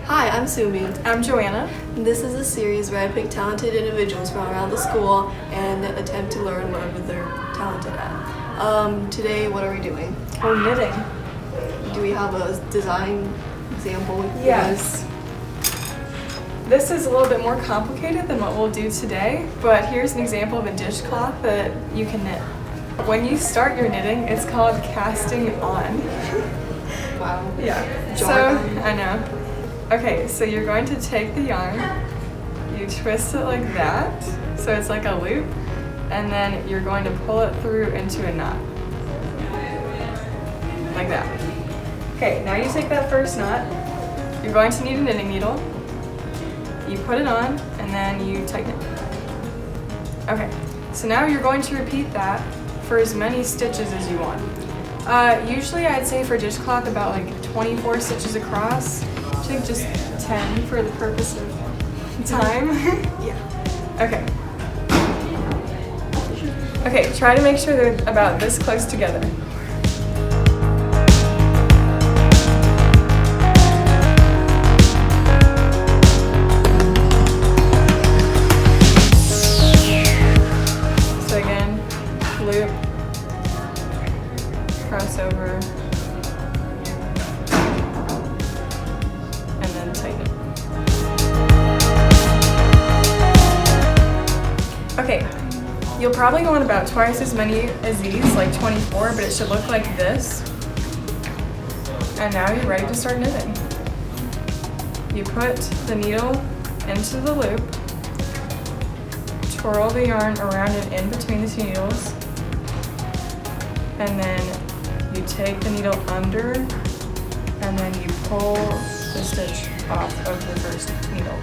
Hi, I'm Sumi. I'm Joanna. This is a series where I pick talented individuals from around the school and attempt to learn whatever they're talented at. Today, what are we doing? We're knitting. Do we have a design example? Yes. This is a little bit more complicated than what we'll do today, but here's an example of a dishcloth that you can knit. When you start your knitting, it's called casting on. Wow. Yeah. Jargon. I know. Okay, so you're going to take the yarn, you twist it like that, so it's like a loop, and then you're going to pull it through into a knot. Like that. Okay, now you take that first knot, you're going to need a knitting needle, you put it on, and then you tighten it. Okay, so now you're going to repeat that for as many stitches as you want. Usually I'd say for dishcloth about like 24 stitches across. I think just 10 for the purpose of time. Yeah. Okay. Okay, try to make sure they're about this close together. So again, loop, cross over, and then tighten it. Okay, you'll probably want about twice as many as these, like 24, but it should look like this. And now you're ready to start knitting. You put the needle into the loop, twirl the yarn around and in between the two needles, and then you take the needle under, and then you pull the stitch off of the first needle.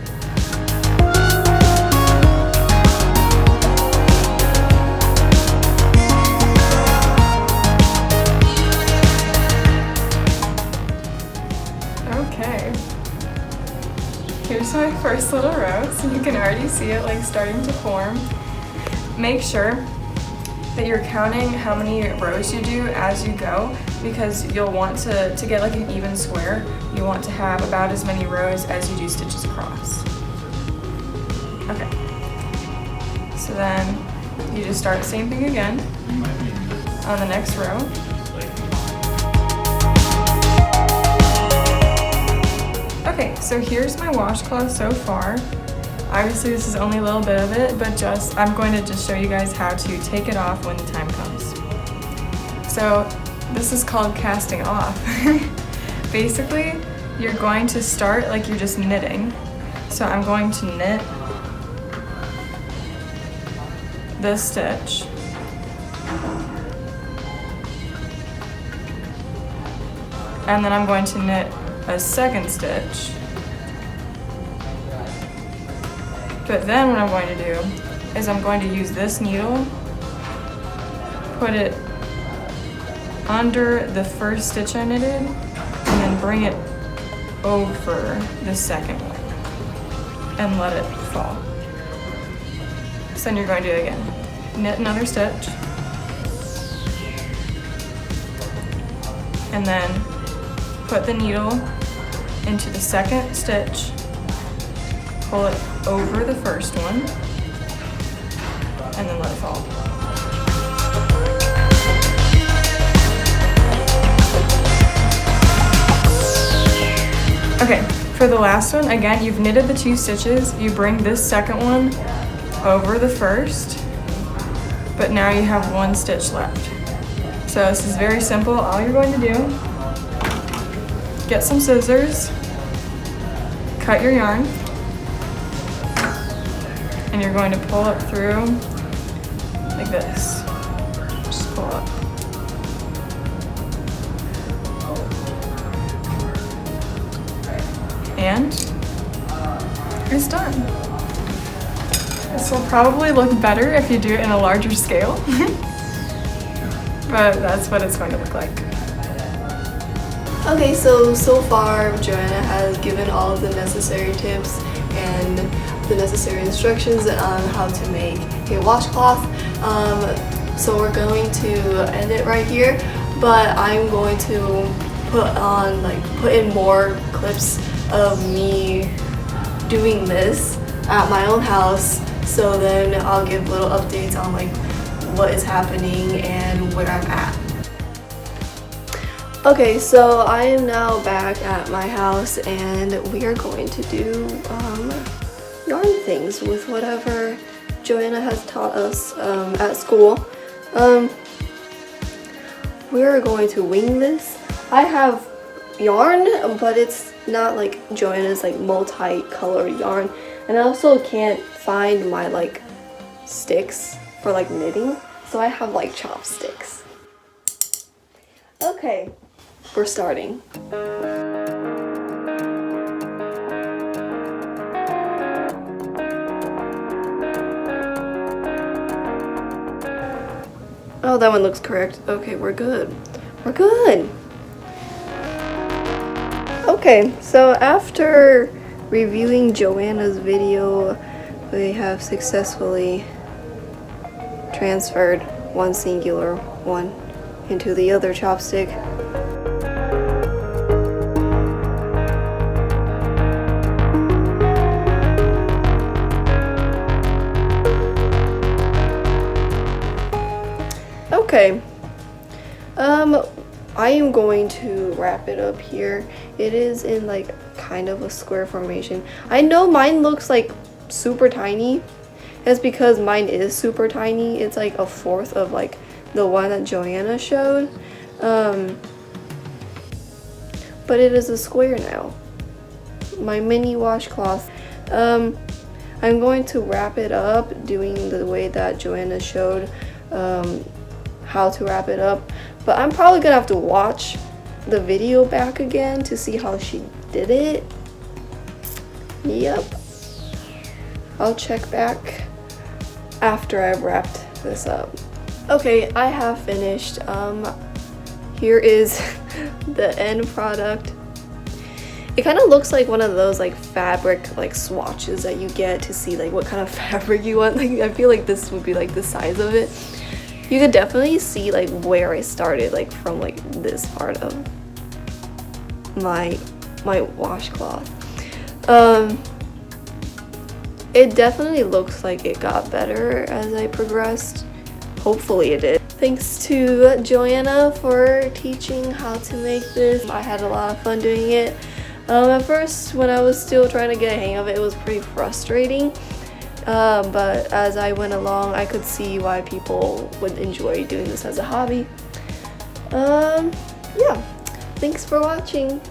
Okay. Here's my first little row, so you can already see it like starting to form. Make sure that you're counting how many rows you do as you go, because you'll want to get like an even square, you want to have about as many rows as you do stitches across. Okay. So then you just start the same thing again on the next row. Okay, so here's my washcloth so far. Obviously this is only a little bit of it, but I'm going to just show you guys how to take it off when the time comes. So this is called casting off. Basically, you're going to start like you're just knitting. So I'm going to knit this stitch. And then I'm going to knit a second stitch. But then what I'm going to do is I'm going to use this needle, put it under the first stitch I knitted, and then bring it over the second one and let it fall. So then you're going to do it again. Knit another stitch, and then put the needle into the second stitch, pull it over the first one, and then let it fall. Okay, for the last one, again, you've knitted the 2 stitches, you bring this second one over the first, but now you have 1 stitch left. So this is very simple. All you're going to do, get some scissors, cut your yarn, and you're going to pull it through like this. Just pull up. And it's done. This will probably look better if you do it in a larger scale, but that's what it's going to look like. Okay, so far Joanna has given all of the necessary tips and the necessary instructions on how to make a washcloth. So we're going to end it right here, but I'm going to put in more clips of me doing this at my own house. So then I'll give little updates on like what is happening and where I'm at. Okay, so I am now back at my house and we are going to do yarn things with whatever Joanna has taught us at school. We're going to wing this. I have yarn, but it's not like Joanna's like multi-colored yarn, and I also can't find my like sticks for like knitting, so I have like chopsticks. Okay, we're starting. Oh, that one looks correct. Okay, we're good. We're good. Okay, so after reviewing Joanna's video, we have successfully transferred one singular one into the other chopstick. Okay, I am going to wrap it up here. It is in like kind of a square formation. I know mine looks like super tiny. It's because mine is super tiny. It's like a fourth of like the one that Joanna showed. But it is a square now. My mini washcloth. I'm going to wrap it up doing the way that Joanna showed how to wrap it up, but I'm probably gonna have to watch the video back again to see how she did it. Yep, I'll check back after I've wrapped this up. Okay, I have finished. Here is the end product. It kind of looks like one of those like fabric like swatches that you get to see like what kind of fabric you want. Like I feel like this would be like the size of it. You could definitely see like where I started, like from like this part of my washcloth. It definitely looks like it got better as I progressed. Hopefully it did. Thanks to Joanna for teaching how to make this. I had a lot of fun doing it. At first, when I was still trying to get a hang of it, it was pretty frustrating. But as I went along, I could see why people would enjoy doing this as a hobby. Yeah, thanks for watching.